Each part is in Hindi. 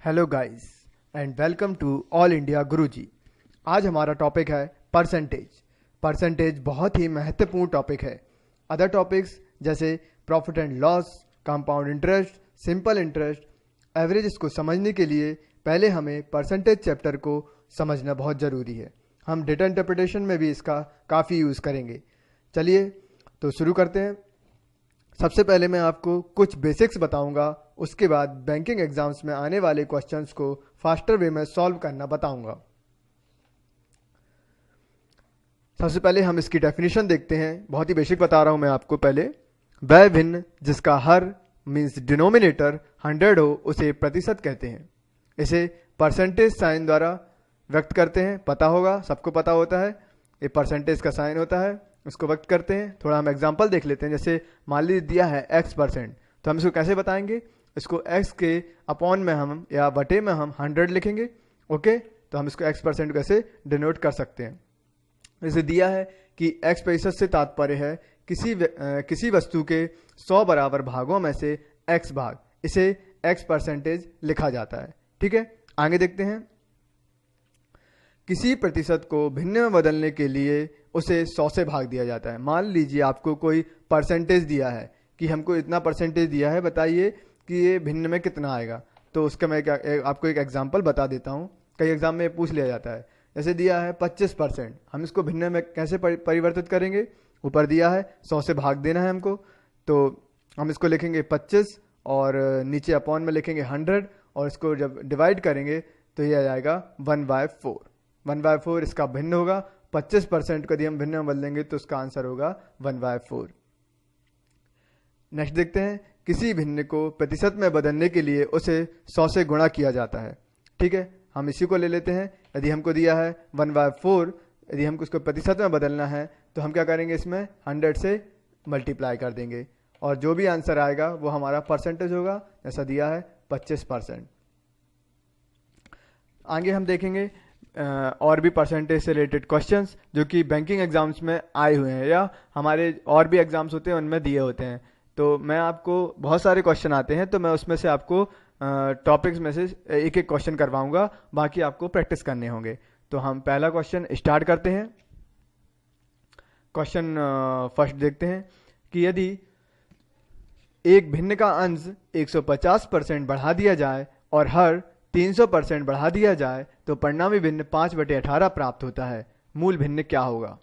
Hello guys and welcome to all India Guruji. आज हमारा टॉपिक है परसेंटेज। परसेंटेज बहुत ही महत्वपूर्ण टॉपिक है। अदर टॉपिक्स जैसे profit and loss, compound interest, simple interest, average, इसको समझने के लिए पहले हमें परसेंटेज चैप्टर को समझना बहुत ज़रूरी है। हम डेटा इंटरप्रिटेशन में भी इसका काफ़ी यूज़ करेंगे। चलिए तो शुरू करते हैं। सबसे पहले मैं आपको कुछ बेसिक्स बताऊंगा, उसके बाद बैंकिंग एग्जाम्स में आने वाले क्वेश्चंस को फास्टर वे में सॉल्व करना बताऊंगा। सबसे पहले हम इसकी डेफिनेशन देखते हैं। बहुत ही बेसिक बता रहा हूं मैं आपको। पहले वह भिन्न जिसका हर मीन्स डिनोमिनेटर 100 हो उसे प्रतिशत कहते हैं। इसे परसेंटेज साइन द्वारा व्यक्त करते हैं। पता होगा, सबको पता होता है, ये परसेंटेज का साइन होता है, उसको व्यक्त करते हैं। थोड़ा हम एग्जांपल देख लेते हैं। जैसे मान लीजिए दिया है x%, तो हम इसको कैसे बताएंगे? इसको x के अपॉन में हम या बटे में हम 100 लिखेंगे। ओके, तो हम इसको x% कैसे डिनोट कर सकते हैं? जैसे दिया है कि x% से तात्पर्य है किसी वस्तु के 100 बराबर भागों में से x भाग, इसे x% लिखा जाता है। ठीक है, आगे देखते हैं। किसी प्रतिशत को भिन्न में बदलने के लिए उसे 100 से भाग दिया जाता है। मान लीजिए आपको कोई परसेंटेज दिया है कि हमको इतना परसेंटेज दिया है, बताइए कि ये भिन्न में कितना आएगा। तो उसका मैं आपको एक एग्जांपल बता देता हूँ। कई एग्जाम में पूछ लिया जाता है। जैसे दिया है 25%, हम इसको भिन्न में कैसे परिवर्तित करेंगे? ऊपर दिया है 100 से भाग देना है हमको, तो हम इसको लिखेंगे 25 और नीचे अपॉन में लिखेंगे 100 और इसको जब डिवाइड करेंगे तो ये आ जाएगा 1/4। 1/4 इसका भिन्न होगा। 25% को यदि हम भिन्न में बदलेंगे तो उसका आंसर होगा 1/4। नेक्स्ट देखते हैं। किसी भिन्न को प्रतिशत में बदलने के लिए उसे 100 से गुणा किया जाता है। ठीक है, हम इसी को ले लेते हैं। यदि हमको दिया है 1/4, यदि हमको उसको प्रतिशत में बदलना है तो हम क्या करेंगे? इसमें 100 से मल्टीप्लाई कर देंगे और जो भी आंसर आएगा वो हमारा परसेंटेज होगा। जैसा दिया है 25%। आगे हम देखेंगे और भी परसेंटेज से रिलेटेड क्वेश्चंस जो कि बैंकिंग एग्जाम्स में आए हुए हैं या हमारे और भी एग्जाम्स होते हैं उनमें दिए होते हैं। तो मैं आपको बहुत सारे क्वेश्चन आते हैं, तो मैं उसमें से आपको टॉपिक्स में से एक एक क्वेश्चन करवाऊंगा, बाकी आपको प्रैक्टिस करने होंगे। तो हम पहला क्वेश्चन स्टार्ट करते हैं। क्वेश्चन फर्स्ट देखते हैं कि यदि एक भिन्न का अंश 150% बढ़ा दिया जाए और हर 300% बढ़ा दिया जाए तो परिणामी भिन्न 5/18 प्राप्त होता है। मूल भिन्न क्या होगा?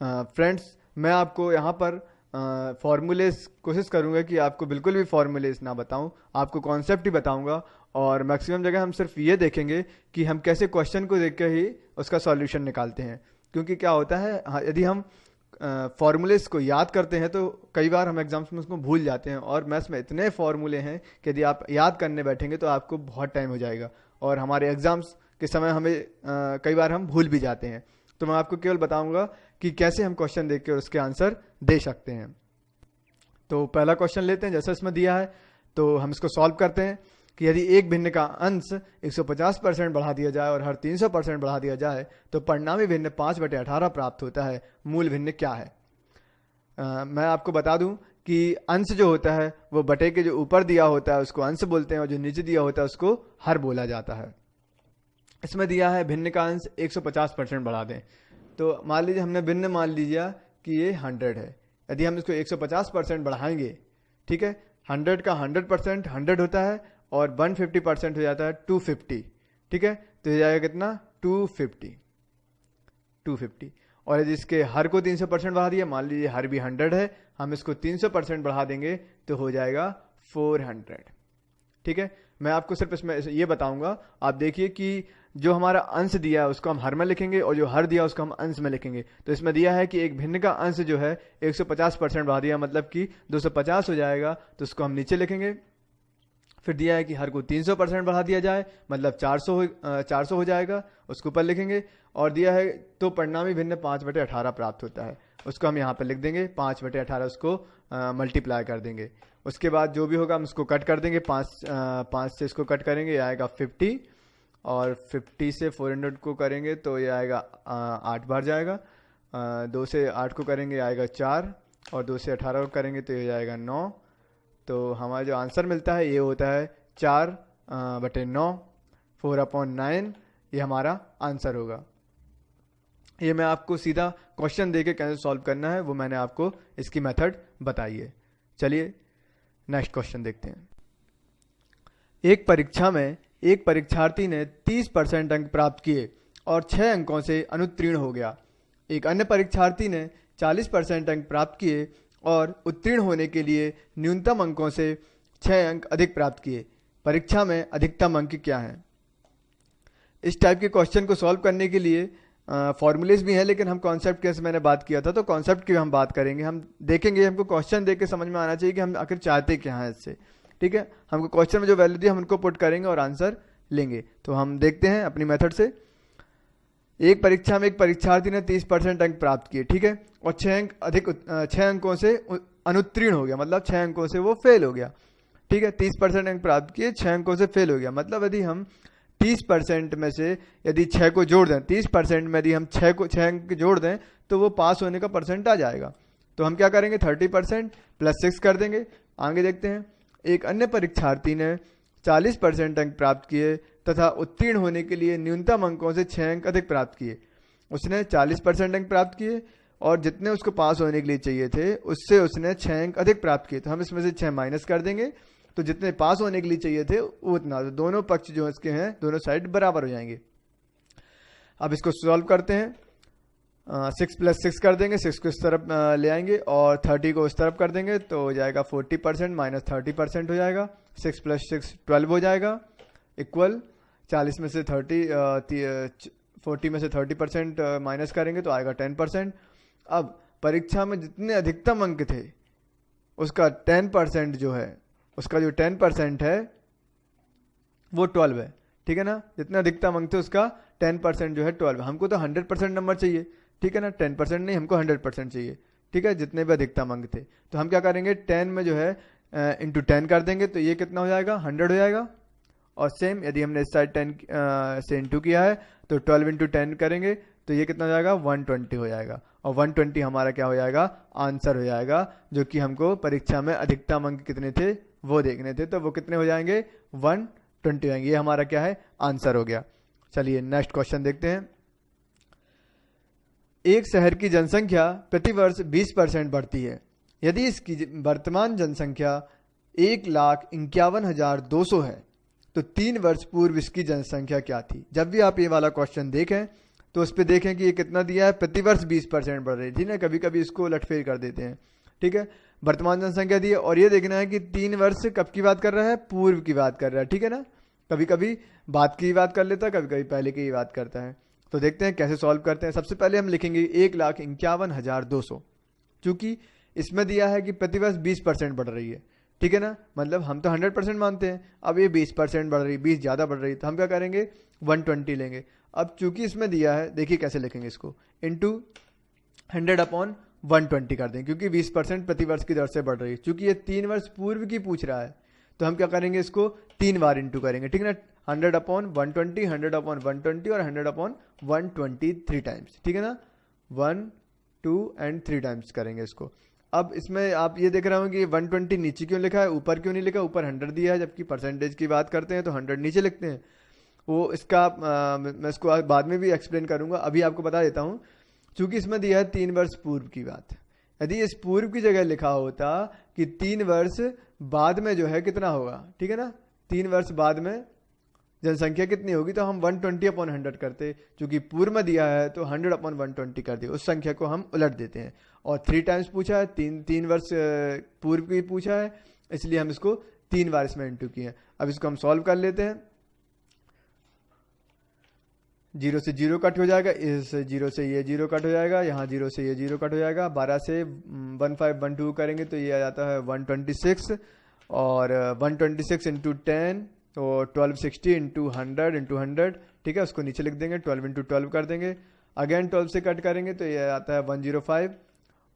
फ्रेंड्स, मैं आपको यहाँ पर फॉर्मूलेस कोशिश करूंगा कि आपको बिल्कुल भी फॉर्मूलेस ना बताऊं, आपको कॉन्सेप्ट ही बताऊंगा। और मैक्सिमम जगह हम सिर्फ ये देखेंगे कि हम कैसे क्वेश्चन को देख के ही उसका सॉल्यूशन निकालते हैं। क्योंकि क्या होता है, यदि हम फॉर्मूलेस को याद करते हैं तो कई बार हम एग्जाम्स में उसको भूल जाते हैं। और मैथ्स में इतने फॉर्मूले हैं कि यदि आप याद करने बैठेंगे तो आपको बहुत टाइम हो जाएगा और हमारे एग्जाम्स के समय हमें कई बार हम भूल भी जाते हैं। तो मैं आपको केवल बताऊंगा कि कैसे हम क्वेश्चन देख के उसके आंसर दे सकते हैं। तो पहला क्वेश्चन लेते हैं। जैसा इसमें दिया है तो हम इसको सॉल्व करते हैं कि यदि एक भिन्न का अंश 150% बढ़ा दिया जाए और हर 300% बढ़ा दिया जाए तो परिणामी भिन्न 5/18 प्राप्त होता है। मूल भिन्न क्या है? मैं आपको बता दूं कि अंश जो होता है वो बटे के जो ऊपर दिया होता है उसको अंश बोलते हैं और जो नीचे दिया होता है उसको हर बोला जाता है। इसमें दिया है भिन्न का अंश 150% बढ़ा दें, तो मान लीजिए हमने भिन्न मान लिया कि ये 100 है। यदि हम इसको 150% बढ़ाएंगे, ठीक है, 100 का 100% 100 होता है और 150% हो जाता है 250। ठीक है, तो ये जाएगा कितना? 250। और यदि इसके हर को 300% बढ़ा दिया, मान लीजिए हर भी 100 है, हम इसको 300% बढ़ा देंगे तो हो जाएगा 400। ठीक है, मैं आपको सिर्फ इसमें ये बताऊंगा। आप देखिए कि जो हमारा अंश दिया है उसको हम हर में लिखेंगे और जो हर दिया उसको हम अंश में लिखेंगे। तो इसमें दिया है कि एक भिन्न का अंश जो है 150% बढ़ा दिया, मतलब कि 250 हो जाएगा, तो उसको हम नीचे लिखेंगे। फिर दिया है कि हर को 300% बढ़ा दिया जाए, मतलब 400 हो जाएगा, उसको ऊपर लिखेंगे। और दिया है तो परिणामी भिन्न 5/18 प्राप्त होता है, उसको हम यहाँ पर लिख देंगे 5/18, उसको मल्टीप्लाई कर देंगे। उसके बाद जो भी होगा हम उसको कट कर देंगे। 5 से इसको कट करेंगे, ये आएगा 50 और 50 से 400 को करेंगे तो ये आएगा 8 बार जाएगा। 2 से 8 को करेंगे आएगा 4 और 2 से 18 को करेंगे तो ये जाएगा 9। तो हमारा जो आंसर मिलता है ये होता है 4 बटे 9, 4/9 ये हमारा आंसर होगा। ये मैं आपको सीधा क्वेश्चन देके कैसे सॉल्व करना है वो मैंने आपको इसकी मेथड बताई है। चलिए नेक्स्ट क्वेश्चन देखते हैं। एक परीक्षा में एक परीक्षार्थी ने 30% अंक प्राप्त किए और 6 अंकों से अनुत्तीर्ण हो गया। एक अन्य परीक्षार्थी ने 40% अंक प्राप्त किए और उत्तीर्ण होने के लिए न्यूनतम अंकों से 6 अंक अधिक प्राप्त किए। परीक्षा में अधिकतम अंक क्या हैं? इस टाइप के क्वेश्चन को सॉल्व करने के लिए फॉर्मूलेज भी हैं, लेकिन हम कॉन्सेप्ट कैसे मैंने बात किया था तो कॉन्सेप्ट की हम बात करेंगे। हम देखेंगे, हमको क्वेश्चन देख के समझ में आना चाहिए कि हम आखिर चाहते क्या हैं इससे। ठीक है, हमको क्वेश्चन में जो वैल्यू दी हम उनको पुट करेंगे और आंसर लेंगे। तो हम देखते हैं अपनी मेथड से। एक परीक्षा में एक परीक्षार्थी ने 30% अंक प्राप्त किए, ठीक है, और 6 अंकों से अनुत्तीर्ण हो गया, मतलब 6 अंकों से वो फेल हो गया। ठीक है, 30% अंक प्राप्त किए, 6 अंकों से फेल हो गया। मतलब यदि हम 30% में से यदि 6 को जोड़ दें, 30% में यदि हम 6 अंक जोड़ दें तो वो पास होने का परसेंट आ जाएगा। तो हम क्या करेंगे, 30% + 6 कर देंगे। आगे देखते हैं। एक अन्य परीक्षार्थी ने 40% अंक प्राप्त किए तथा उत्तीर्ण होने के लिए न्यूनतम अंकों से 6 अंक अधिक प्राप्त किए। उसने 40% अंक प्राप्त किए और जितने उसको पास होने के लिए चाहिए थे उससे उसने 6 अंक अधिक प्राप्त किए। तो हम इसमें से 6 माइनस कर देंगे, तो जितने पास होने के लिए चाहिए थे उतना, तो दोनों पक्ष जो इसके हैं दोनों साइड बराबर हो जाएंगे। अब इसको सॉल्व करते हैं। 6 + 6 कर देंगे, 6 को इस तरफ ले आएंगे और 30 को इस तरफ कर देंगे तो हो जाएगा 40% - 30% हो जाएगा। 6 + 6 12 हो जाएगा, इक्वल 40 में से 40 में से 30% माइनस करेंगे तो आएगा 10%। अब परीक्षा में जितने अधिकतम अंक थे उसका 10% जो है, उसका जो 10% है वो 12 है। ठीक है ना, जितना अधिकतम अंक थे उसका 10% जो है 12 है। हमको तो 100% नंबर चाहिए, ठीक है ना, 10% नहीं, हमको 100% चाहिए। ठीक है, जितने भी अधिकतम अंक थे। तो हम क्या करेंगे, 10 में जो है इंटू 10 कर देंगे तो ये कितना हो जाएगा, 100 हो जाएगा। और सेम यदि हमने इस साइड 10 से इंटू किया है तो 12 इंटू 10 करेंगे तो ये कितना हो जाएगा, 120 हो जाएगा। और 120 हमारा क्या हो जाएगा, आंसर हो जाएगा, जो कि हमको परीक्षा में अधिकतम अंक कितने थे वो देखने थे। तो वो कितने हो जाएंगे, 120 हो जाएंगे। ये हमारा क्या है, आंसर हो गया। चलिए नेक्स्ट क्वेश्चन देखते हैं। एक शहर की जनसंख्या प्रतिवर्ष 20% बढ़ती है। यदि इसकी वर्तमान जनसंख्या 1,51,200 है तो 3 वर्ष पूर्व इसकी जनसंख्या क्या थी? जब भी आप ये वाला क्वेश्चन देखें तो उस पर देखें कि ये कितना दिया है, प्रतिवर्ष 20% बढ़ रही थी ना, कभी कभी इसको उलटफेर कर देते हैं। ठीक है, वर्तमान जनसंख्या दी है और ये देखना है कि 3 वर्ष कब की बात कर रहा है, पूर्व की बात कर रहा है। ठीक है ना, कभी कभी बात की बात कर लेता है, कभी कभी पहले की बात करता है। तो देखते हैं कैसे सॉल्व करते हैं। सबसे पहले हम लिखेंगे 1,51,200, चूंकि इसमें दिया है कि प्रतिवर्ष 20% बढ़ रही है। ठीक है ना, मतलब हम तो 100% मानते हैं, अब ये 20% बढ़ रही, 20 ज्यादा बढ़ रही, तो हम क्या करेंगे, 120 लेंगे। अब चूंकि इसमें दिया है, देखिए कैसे लिखेंगे इसको, इंटू 100/120 कर देंगे, क्योंकि 20% प्रतिवर्ष की दर से बढ़ रही है। चूंकि ये 3 वर्ष पूर्व की पूछ रहा है तो हम क्या करेंगे, इसको 3 बार इंटू करेंगे। ठीक है ना, 100/120, 100/120 और 100/120 3 टाइम्स। ठीक है ना, 1, 2 एंड 3 टाइम्स करेंगे इसको। अब इसमें आप ये देख रहे हो कि 120 नीचे क्यों लिखा है, ऊपर क्यों नहीं लिखा, ऊपर 100 दिया है, जबकि परसेंटेज की बात करते हैं तो 100 नीचे लिखते हैं। वो इसका मैं इसको बाद में भी एक्सप्लेन करूंगा, अभी आपको बता देता हूं। चूंकि इसमें दिया है 3 वर्ष पूर्व की बात, यदि इस पूर्व की जगह लिखा होता कि 3 वर्ष बाद में जो है कितना होगा, ठीक है ना, 3 वर्ष बाद में जनसंख्या कितनी होगी, तो हम 120/100 करते। चूंकि पूर्व में दिया है तो 100/120 कर दिया, उस संख्या को हम उलट देते हैं। और 3 टाइम्स पूछा है, 3 वर्ष पूर्व की पूछा है, इसलिए हम इसको 3 बार इसमें इंटू किए। अब इसको हम सॉल्व कर लेते हैं। 0 से 0 कट हो जाएगा, इस 0 से ये 0 कट हो जाएगा, यहाँ 0 से ये 0 कट हो जाएगा। 12 से 1512 करेंगे तो ये आ जाता है 126, और 126 इंटू 10 तो 1260 इंटू 100 इंटू 100। ठीक है, उसको नीचे लिख देंगे, 12 इंटू 12 कर देंगे। अगेन 12 से कट करेंगे तो ये आता है 105,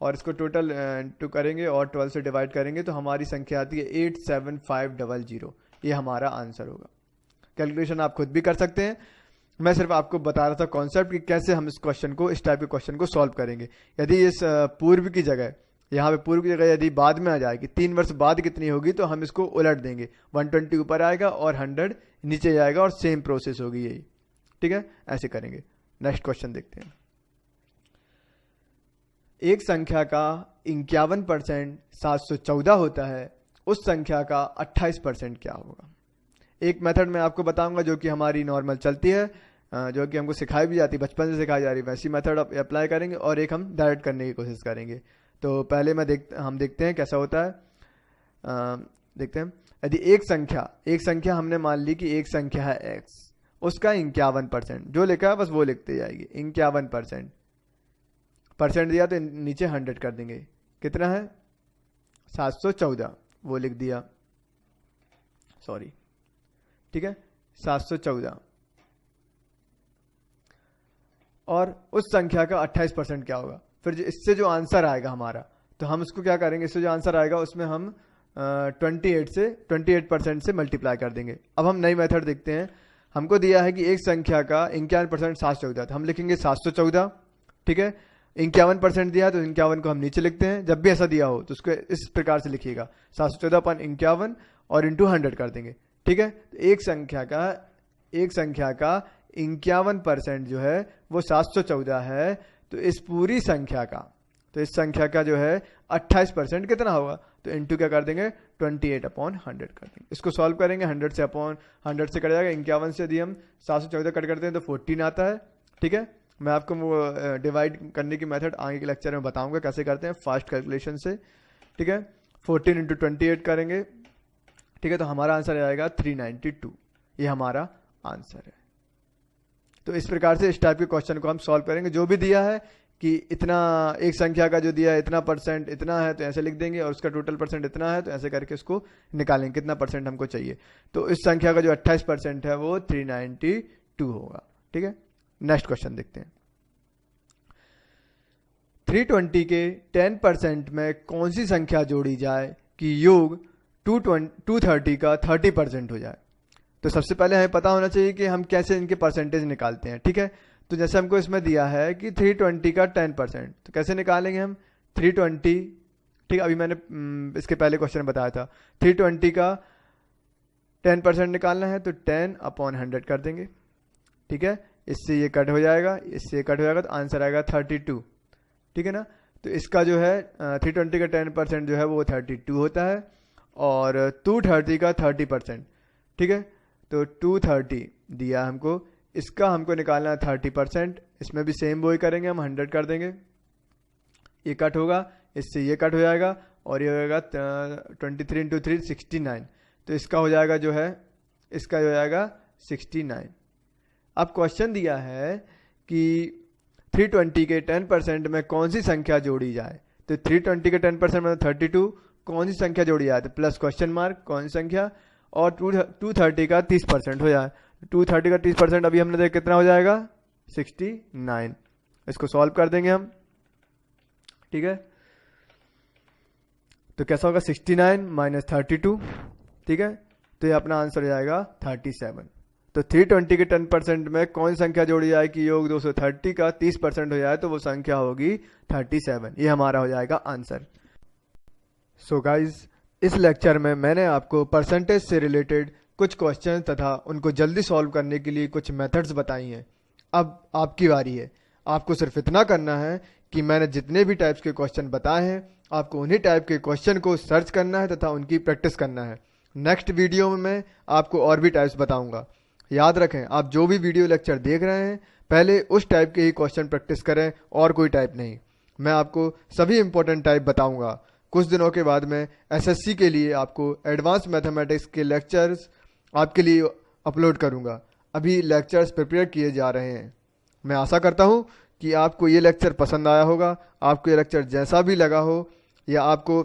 और इसको टोटल इंटू करेंगे और 12 से डिवाइड करेंगे तो हमारी संख्या आती है 87500। ये हमारा आंसर होगा। कैलकुलेशन आप खुद भी कर सकते हैं, मैं सिर्फ आपको बता रहा था कॉन्सेप्ट कि कैसे हम इस क्वेश्चन को, इस टाइप के क्वेश्चन को सॉल्व करेंगे। यदि इस पूर्व की जगह यहाँ पे पूर्व की जगह यदि बाद में आ जाए कि 3 वर्ष बाद कितनी होगी, तो हम इसको उलट देंगे, 120 ऊपर आएगा और 100 नीचे जाएगा और सेम प्रोसेस होगी यही। ठीक है, ऐसे करेंगे। नेक्स्ट क्वेश्चन देखते हैं। एक संख्या का 51% 714 होता है, उस संख्या का 28% क्या होगा? एक मेथड मैं आपको बताऊंगा जो कि हमारी नॉर्मल चलती है, जो कि हमको सिखाई भी जाती है, बचपन से सिखाई जा रही है, वैसी मेथड अप्लाई करेंगे और एक हम डायरेक्ट करने की कोशिश करेंगे। तो पहले हम देखते हैं कैसा होता है। देखते हैं, यदि एक संख्या हमने मान ली कि एक संख्या है x, उसका 51%, जो लिखा है बस वो लिखते जाएगी। 51% परसेंट दिया तो नीचे 100 कर देंगे। कितना है? 714, वो लिख दिया, सॉरी। ठीक है, 714। और उस संख्या का 28% क्या होगा? फिर इससे जो आंसर आएगा हमारा, तो हम उसको क्या करेंगे, इससे जो आंसर आएगा उसमें हम 28% से मल्टीप्लाई कर देंगे। अब हम नई मेथड देखते हैं। हमको दिया है कि एक संख्या का 51% 714, तो हम लिखेंगे 714। ठीक है, 51% दिया है तो 51 को हम नीचे लिखते हैं। जब भी ऐसा दिया हो तो उसको इस प्रकार से लिखिएगा, 714/51 और इंटू 100 कर देंगे। ठीक है, तो एक संख्या का 51% जो है वो 714 है, तो इस पूरी संख्या का जो है 28% कितना होगा? तो इंटू क्या कर देंगे, 28/100 कर देंगे। इसको सॉल्व करेंगे, 100 से कट जाएगा। 51 से यदि हम 714 कट करते हैं तो 14 आता है। ठीक है, मैं आपको वो डिवाइड करने की मेथड आगे के लेक्चर में बताऊंगा कैसे करते हैं, फास्ट कैलकुलेशन से। ठीक है, 14 इंटू 28 करेंगे। ठीक है, तो हमारा आंसर आएगा 392। ये हमारा आंसर है। तो इस प्रकार से इस टाइप के क्वेश्चन को हम सॉल्व करेंगे। जो भी दिया है कि इतना, एक संख्या का जो दिया है इतना परसेंट इतना है तो ऐसे लिख देंगे, और उसका टोटल परसेंट इतना है तो ऐसे करके उसको निकालेंगे कितना परसेंट हमको चाहिए। तो इस संख्या का जो 28% है वो 392 होगा। ठीक है, नेक्स्ट क्वेश्चन देखते हैं। 320 के 10% में कौन सी संख्या जोड़ी जाए कि योग 230 का 30% हो जाए? तो सबसे पहले हमें पता होना चाहिए कि हम कैसे इनके परसेंटेज निकालते हैं। ठीक है, तो जैसे हमको इसमें दिया है कि 320 का 10%, तो कैसे निकालेंगे हम 320? ठीक, अभी मैंने इसके पहले क्वेश्चन बताया था। 320 का 10% निकालना है तो 10/100 कर देंगे। ठीक है, इससे ये कट हो जाएगा, इससे ये कट हो जाएगा, तो आंसर आएगा 32। ठीक है ना, तो इसका जो है 320 का 10% जो है वो 32 होता है, और 230 का 30%। ठीक है, तो 230 दिया हमको, इसका हमको निकालना है 30%। इसमें भी सेम वही करेंगे, हम 100 कर देंगे, ये कट होगा, इससे ये कट हो जाएगा, और ये होगा 23 इंटू 3 69। तो इसका हो जाएगा जो है, इसका हो जाएगा 69। अब क्वेश्चन दिया है कि 320 के 10% में कौन सी संख्या जोड़ी जाए? तो 320 के 10% में 32, कौन सी संख्या जोड़ी जाए? तो प्लस क्वेश्चन मार्क, कौन सी संख्या, और 230 का 30% हो जाए। 230 का 30% अभी हमने देखा कितना हो जाएगा, 69। इसको सॉल्व कर देंगे हम। ठीक है, तो कैसा होगा, 69 माइनस 32। ठीक है, तो ये अपना आंसर हो जाएगा 37। तो 320 के 10% में कौन संख्या जोड़ी जाए कि योग 230 का 30% हो जाए, तो वो संख्या होगी 37। ये हमारा हो जाएगा आंसर। सो गाइज, इस लेक्चर में मैंने आपको परसेंटेज से रिलेटेड कुछ क्वेश्चन तथा उनको जल्दी सॉल्व करने के लिए कुछ मेथड्स बताई हैं। अब आपकी बारी है, आपको सिर्फ इतना करना है कि मैंने जितने भी टाइप्स के क्वेश्चन बताए हैं, आपको उन्हीं टाइप के क्वेश्चन को सर्च करना है तथा उनकी प्रैक्टिस करना है। नेक्स्ट वीडियो में मैं आपको और भी टाइप्स बताऊंगा। याद रखें, आप जो भी वीडियो लेक्चर देख रहे हैं, पहले उस टाइप के ही क्वेश्चन प्रैक्टिस करें और कोई टाइप नहीं। मैं आपको सभी इंपॉर्टेंट टाइप बताऊंगा। कुछ दिनों के बाद में एसएससी के लिए आपको एडवांस मैथमेटिक्स के लेक्चर्स आपके लिए अपलोड करूंगा। अभी लेक्चर्स प्रिपेयर किए जा रहे हैं। मैं आशा करता हूं कि आपको ये लेक्चर पसंद आया होगा। आपको ये लेक्चर जैसा भी लगा हो, या आपको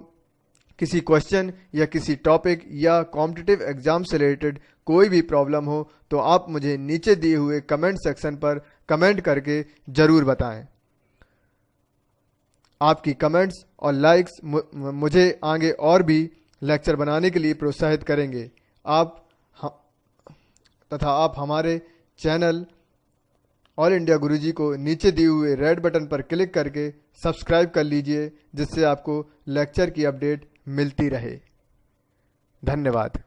किसी क्वेश्चन या किसी टॉपिक या कॉम्पिटिटिव एग्जाम से रिलेटेड कोई भी प्रॉब्लम हो, तो आप मुझे नीचे दिए हुए कमेंट सेक्शन पर कमेंट करके ज़रूर बताएं। आपकी कमेंट्स और लाइक्स मुझे आगे और भी लेक्चर बनाने के लिए प्रोत्साहित करेंगे। आप हमारे चैनल ऑल इंडिया गुरुजी को नीचे दिए हुए रेड बटन पर क्लिक करके सब्सक्राइब कर लीजिए, जिससे आपको लेक्चर की अपडेट मिलती रहे। धन्यवाद।